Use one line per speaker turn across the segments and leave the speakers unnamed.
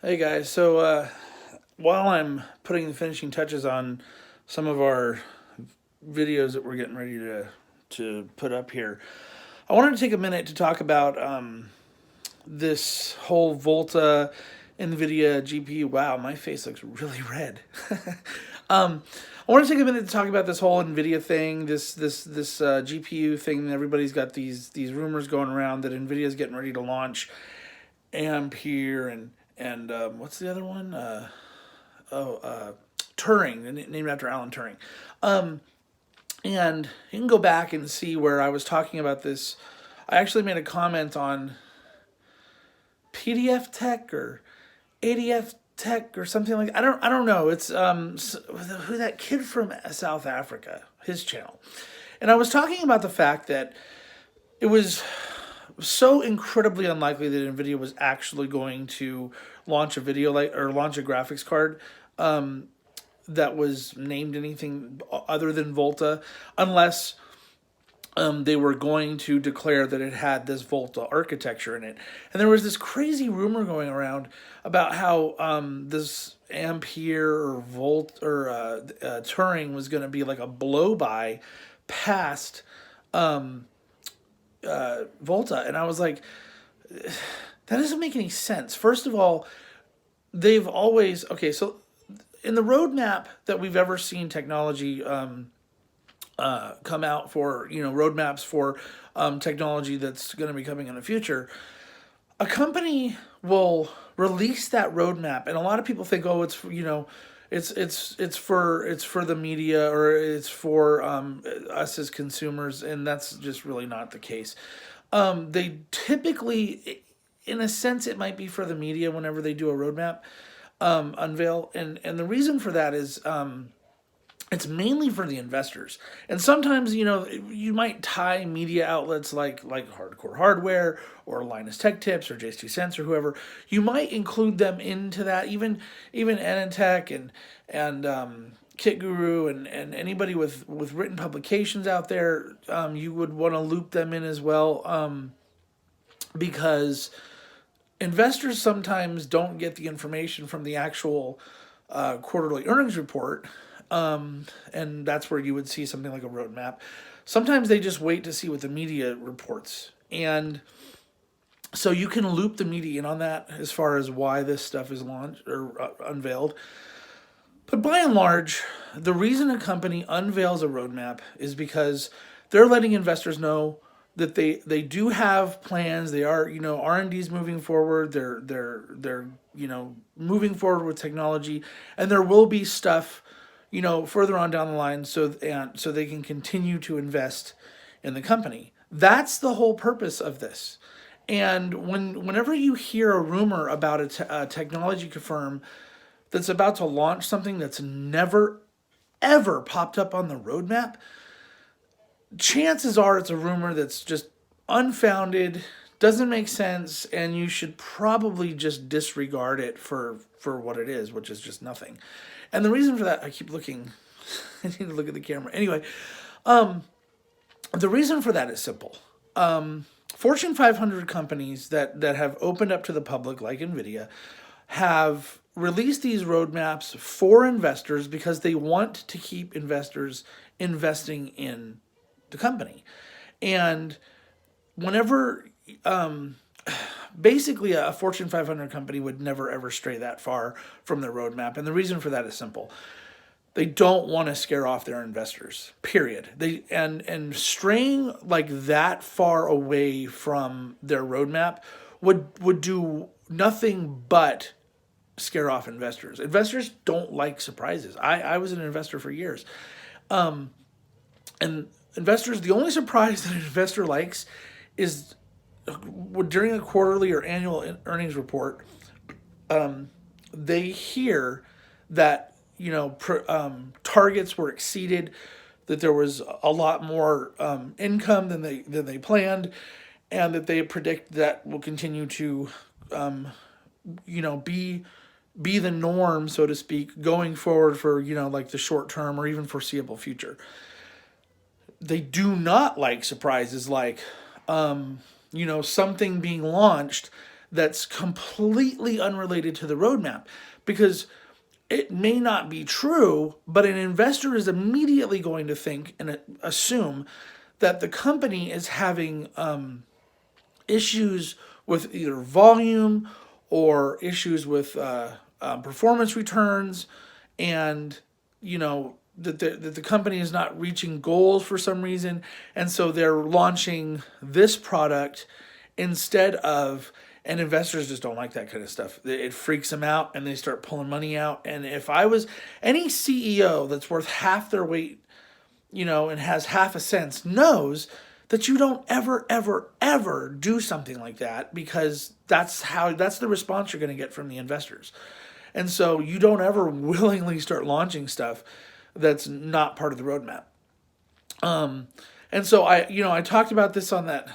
Hey guys, while I'm putting the finishing touches on some of our videos that we're getting ready to put up here, I wanted to take a minute to talk about this whole Volta nVidia GPU. Wow, my face looks really red. um, I want to take a minute to talk about this whole nVidia thing, this GPU thing. Everybody's got these rumors going around that nVidia's getting ready to launch Ampere and what's the other one? Turing, named after Alan Turing. Um, and you can go back and see where I was talking about this. I actually made a comment on PDF Tech or ADF Tech or something like that. I don't know. It's who that kid from South Africa, his channel. And I was talking about the fact that it was so incredibly unlikely that Nvidia was actually going to launch a video like or launch a graphics card that was named anything other than Volta, unless they were going to declare that it had this Volta architecture in it. And there was this crazy rumor going around about how this Ampere or Volt or Turing was going to be like a blow by past Volta, and I was like, that doesn't make any sense. First of all, they've always okay. So in the roadmap that we've ever seen technology come out for, roadmaps for technology that's going to be coming in the future, a company will release that roadmap, and a lot of people think, oh, it's for the media or it's for us as consumers, and that's just really not the case. They typically, in a sense, it might be for the media whenever they do a roadmap unveil, and the reason for that is it's mainly for the investors. And sometimes, you might tie media outlets like Hardcore Hardware or Linus Tech Tips or Jace 2 Cents or whoever. You might include them into that. Even Anantech and Kit Guru and anybody with written publications out there, you would want to loop them in as well, because investors sometimes don't get the information from the actual quarterly earnings report, and that's where you would see something like a roadmap. Sometimes they just wait to see what the media reports, and so you can loop the media in on that as far as why this stuff is launched or unveiled. But by and large, the reason a company unveils a roadmap is because they're letting investors know that they do have plans. They are, R&D is moving forward. They're moving forward with technology, and there will be stuff, further on down the line, so they can continue to invest in the company. That's the whole purpose of this. And whenever you hear a rumor about a technology firm that's about to launch something that's never ever popped up on the roadmap, chances are it's a rumor that's just unfounded, doesn't make sense, and you should probably just disregard it for what it is, which is just nothing. And the reason for that, I keep looking, I need to look at the camera. Anyway, the reason for that is simple. Fortune 500 companies that have opened up to the public, like NVIDIA, have released these roadmaps for investors because they want to keep investors investing in the company. And whenever, basically, a Fortune 500 company would never ever stray that far from their roadmap. And the reason for that is simple. They don't want to scare off their investors. Period. And straying like that far away from their roadmap would do nothing but scare off investors. Investors don't like surprises. I was an investor for years. And investors, the only surprise that an investor likes is during a quarterly or annual earnings report, they hear that targets were exceeded, that there was a lot more income than they planned, and that they predict that will continue to be the norm, so to speak, going forward for like the short term or even foreseeable future. They do not like surprises like something being launched that's completely unrelated to the roadmap, because it may not be true, but an investor is immediately going to think and assume that the company is having issues with either volume or issues with performance returns, and that the company is not reaching goals for some reason, and so they're launching this product instead of. And investors just don't like that kind of stuff. It freaks them out, and they start pulling money out. And if I was any CEO that's worth half their weight, and has half a cent, knows that you don't ever, ever, ever do something like that, because that's the response you're going to get from the investors. And so you don't ever willingly start launching stuff that's not part of the roadmap. And so I talked about this on that.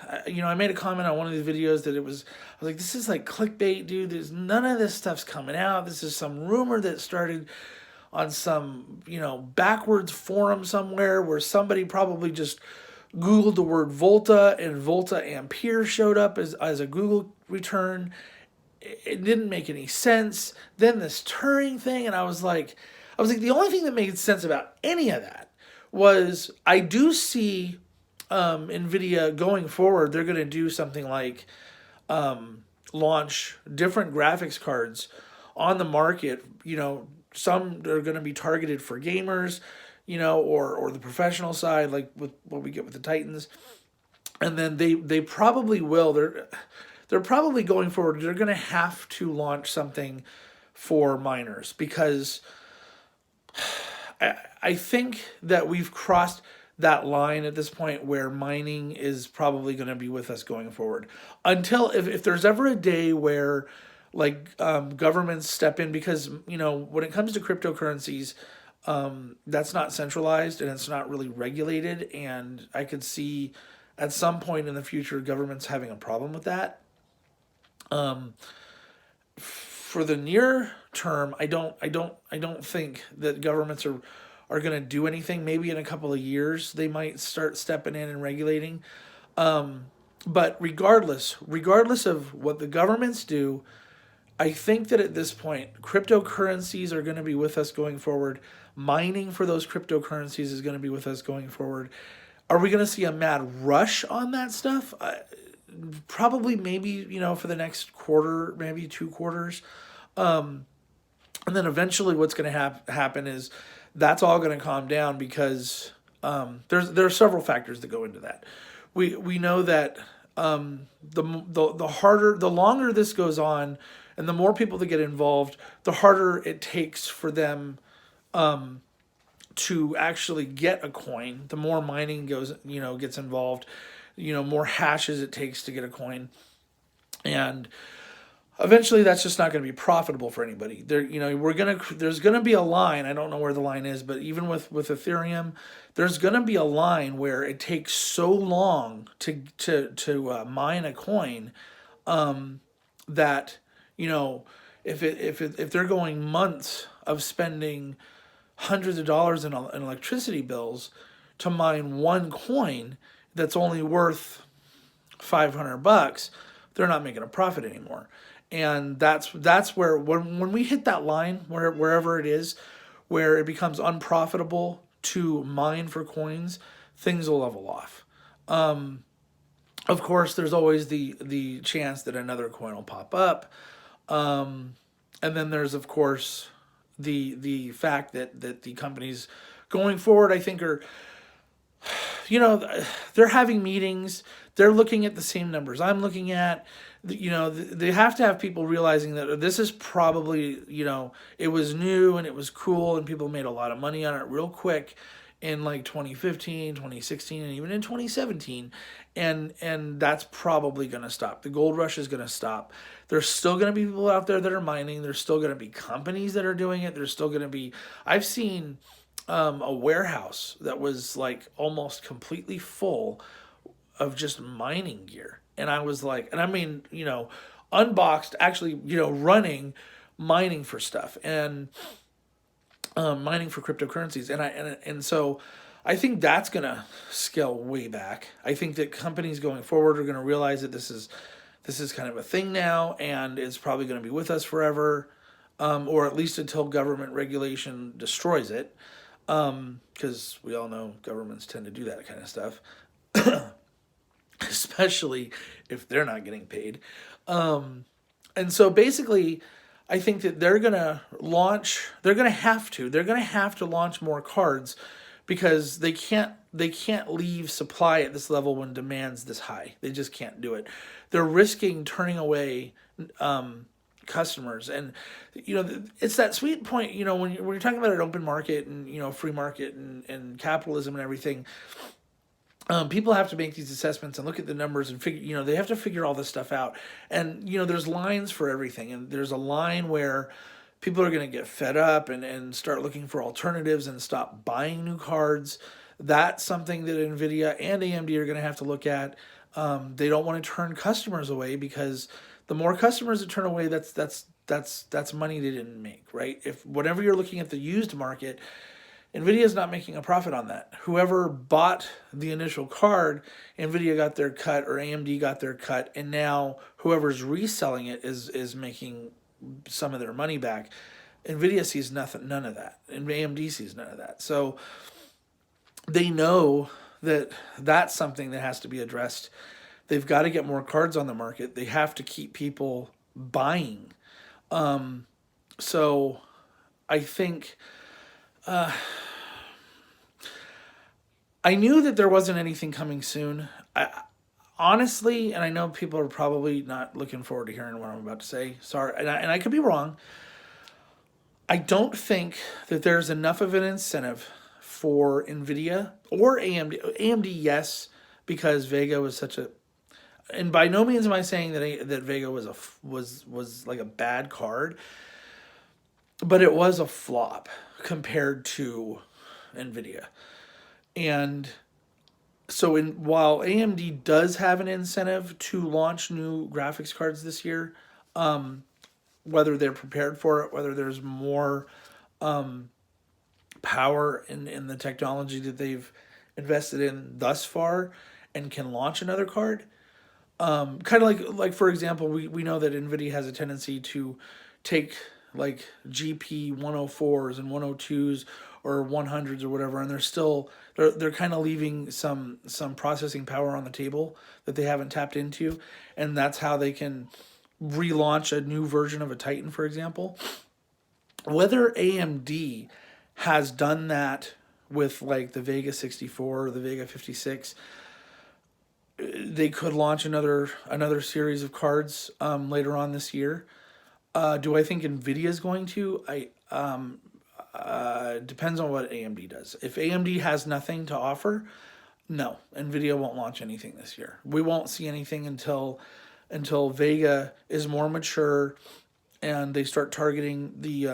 I made a comment on one of these videos that I was like, this is like clickbait, dude. There's none of this stuff's coming out. This is some rumor that started on some, backwards forum somewhere where somebody probably just Googled the word Volta, and Volta Ampere showed up as a Google return. It didn't make any sense. Then this Turing thing, and I was like, the only thing that made sense about any of that was I do see nVidia going forward. They're going to do something like launch different graphics cards on the market. Some are going to be targeted for gamers, or the professional side, like with what we get with the Titans. And then they probably will. They're probably going forward. They're going to have to launch something for miners, because I think that we've crossed that line at this point where mining is probably going to be with us going forward. Until if there's ever a day where governments step in, because when it comes to cryptocurrencies, that's not centralized and it's not really regulated, and I could see at some point in the future governments having a problem with that. For the near term, I don't think that governments are going to do anything. Maybe in a couple of years they might start stepping in and regulating. But regardless of what the governments do, I think that at this point, cryptocurrencies are going to be with us going forward. Mining for those cryptocurrencies is going to be with us going forward. Are we going to see a mad rush on that stuff? Probably, maybe, for the next quarter, maybe 2 quarters. And then eventually what's going to happen is that's all going to calm down, because there are several factors that go into that. We know that the longer this goes on, and the more people that get involved, the harder it takes for them to actually get a coin. The more mining gets involved, more hashes it takes to get a coin, and eventually that's just not going to be profitable for anybody. There's gonna be a line. I don't know where the line is, but even with Ethereum, there's gonna be a line where it takes so long to mine a coin, that if they're going months of spending hundreds of dollars in electricity bills to mine one coin that's only worth $500, they're not making a profit anymore. And that's where when we hit that line, wherever it is, where it becomes unprofitable to mine for coins, things will level off. Of course, there's always the chance that another coin will pop up. And then there's, of course, the fact that the companies going forward, I think, are, they're having meetings. They're looking at the same numbers I'm looking at. They have to have people realizing that this is probably, it was new and it was cool and people made a lot of money on it real quick in like 2015, 2016, and even in 2017. And that's probably going to stop. The gold rush is going to stop. There's still going to be people out there that are mining. There's still going to be companies that are doing it. There's still going to be, I've seen a warehouse that was like almost completely full of just mining gear. And I was like, and I mean, unboxed, actually, running, mining for stuff, and mining for cryptocurrencies. And so I think that's going to scale way back. I think that companies going forward are going to realize that this is this is kind of a thing now, and it's probably going to be with us forever, or at least until government regulation destroys it, because we all know governments tend to do that kind of stuff, especially if they're not getting paid. And so basically, I think that they're going to launch, they're going to have to launch more cards, because they can't leave supply at this level when demand's this high. They just can't do it. They're risking turning away customers, and it's that sweet point. When you're talking about an open market and free market and capitalism and everything. People have to make these assessments and look at the numbers and figure, they have to figure all this stuff out. And, there's lines for everything. And there's a line where people are going to get fed up and start looking for alternatives and stop buying new cards. That's something that nVidia and AMD are going to have to look at. They don't want to turn customers away, because the more customers that turn away, that's money they didn't make, right? If whenever you're looking at the used market, nVidia is not making a profit on that. Whoever bought the initial card, nVidia got their cut or AMD got their cut, and now whoever's reselling it is making some of their money back. nVidia sees none of that, and AMD sees none of that. So they know that that's something that has to be addressed. They've got to get more cards on the market. They have to keep people buying. So I think I knew that there wasn't anything coming soon. Honestly, and I know people are probably not looking forward to hearing what I'm about to say. Sorry, and I could be wrong. I don't think that there's enough of an incentive for nVidia or AMD. AMD, yes, because Vega was such a, and by no means am I saying that Vega was like a bad card, but it was a flop compared to nVidia. And so while AMD does have an incentive to launch new graphics cards this year, whether they're prepared for it, whether there's more power in the technology that they've invested in thus far and can launch another card, kind of like for example, we know that nVidia has a tendency to take like GP 104s and 102s or 100s or whatever, and they're kind of leaving some processing power on the table that they haven't tapped into, and that's how they can relaunch a new version of a Titan, for example. Whether AMD has done that with like the Vega 64 or the Vega 56, they could launch another series of cards later on this year. Do I think nVidia is going to? Depends on what AMD does. If AMD has nothing to offer, no, nVidia won't launch anything this year. We won't see anything until Vega is more mature and they start targeting the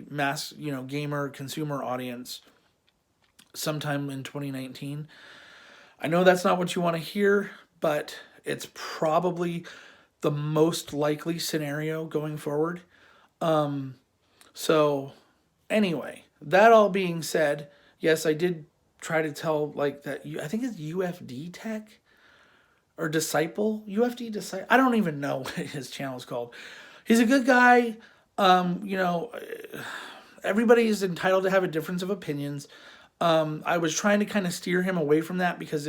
mass, gamer consumer audience sometime in 2019. I know that's not what you want to hear, but it's probably the most likely scenario going forward. So anyway, that all being said, yes, I did try to tell like that. I think it's UFD Tech or Disciple, UFD Disciple. I don't even know what his channel is called. He's a good guy. Everybody is entitled to have a difference of opinions. I was trying to kind of steer him away from that because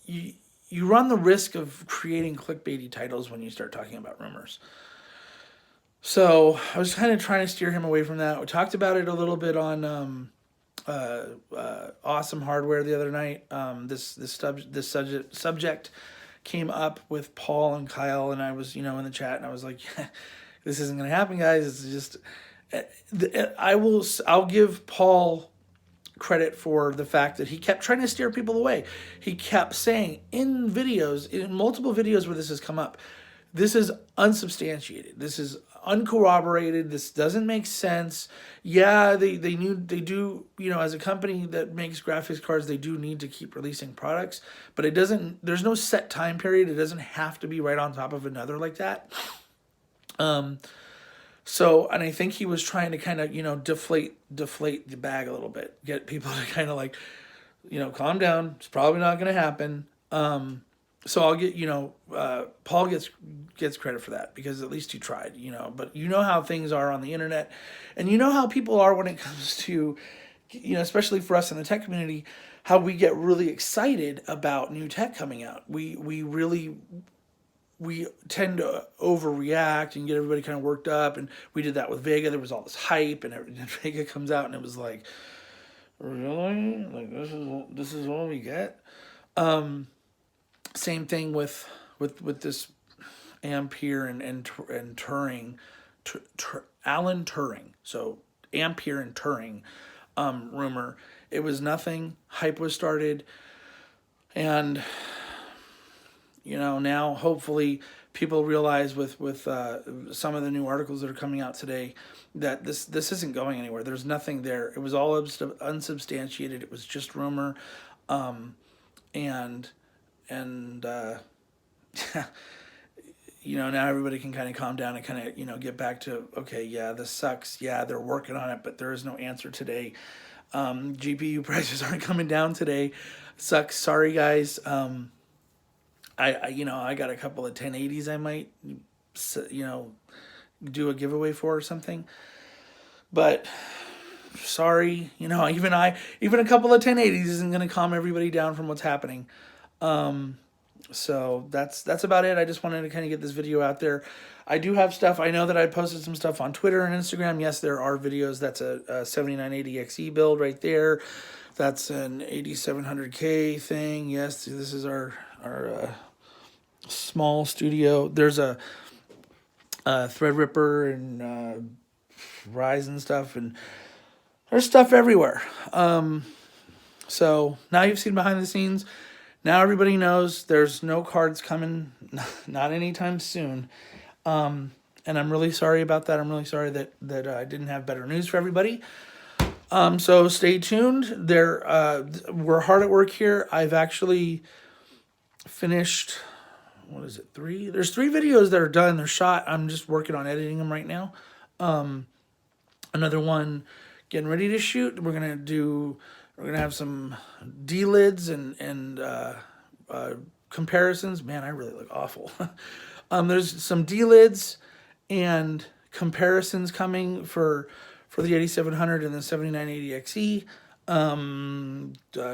you run the risk of creating clickbaity titles when you start talking about rumors. So I was kind of trying to steer him away from that. We talked about it a little bit on Awesome Hardware the other night. This subject came up with Paul and Kyle, and I was in the chat, and I was like, this isn't going to happen, guys. It's just I'll give Paul credit for the fact that he kept trying to steer people away. He kept saying in multiple videos where this has come up, this is unsubstantiated. This is uncorroborated. This doesn't make sense. Yeah, they do, as a company that makes graphics cards, they do need to keep releasing products, but there's no set time period. It doesn't have to be right on top of another like that. So, and I think he was trying to kind of, deflate the bag a little bit, get people to kind of like, calm down. It's probably not going to happen. So I'll get, Paul gets credit for that because at least he tried, but you know how things are on the internet, and you know how people are when it comes to, especially for us in the tech community, how we get really excited about new tech coming out. We tend to overreact and get everybody kind of worked up, and we did that with Vega. There was all this hype, and Vega comes out, and it was like, really, like this is all we get. Same thing with this Ampere and Turing, Alan Turing. So Ampere and Turing rumor. It was nothing. Hype was started, and now hopefully people realize with some of the new articles that are coming out today that this isn't going anywhere. There's nothing there. It was all unsubstantiated. It was just rumor, and now everybody can kind of calm down and kind of get back to, okay, yeah, this sucks. Yeah, they're working on it, but there is no answer today. GPU prices aren't coming down today. Sucks. Sorry, guys. I got a couple of 1080s I might, do a giveaway for or something. But sorry, even a couple of 1080s isn't going to calm everybody down from what's happening. So that's about it. I just wanted to kind of get this video out there. I do have stuff. I know that I posted some stuff on Twitter and Instagram. Yes, there are videos. That's a 7980XE build right there. That's an 8700K thing. Yes, this is our small studio. There's a Threadripper and Ryzen stuff, and there's stuff everywhere. So now you've seen behind the scenes. Now everybody knows there's no cards coming, not anytime soon. And I'm really sorry about that. I'm really sorry that I didn't have better news for everybody. So stay tuned. We're hard at work here. I've actually finished, what is it, 3? There's 3 videos that are done. They're shot. I'm just working on editing them right now. Another one getting ready to shoot. We're gonna have some D-lids and comparisons. Man, I really look awful. There's some D-lids and comparisons coming for the 8700 and the 7980XE.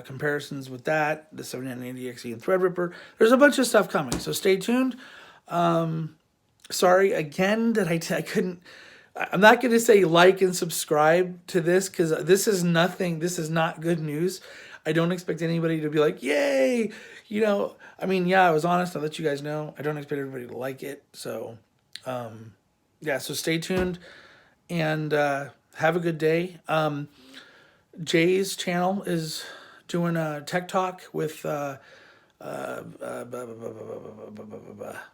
Comparisons with that, the 7980XE and Threadripper. There's a bunch of stuff coming, so stay tuned. Sorry again that I couldn't. I'm not going to say like and subscribe to this because this is nothing. This is not good news. I don't expect anybody to be like, yay. I was honest. I'll let you guys know. I don't expect everybody to like it. So, so stay tuned and have a good day. Jay's channel is doing a tech talk with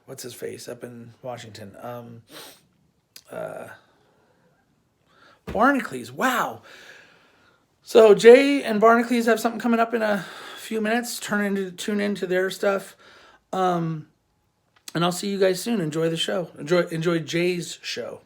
what's his face up in Washington. Barnacules. Wow. So Jay and Barnacules have something coming up in a few minutes. Tune into their stuff. And I'll see you guys soon. Enjoy the show. Enjoy Jay's show.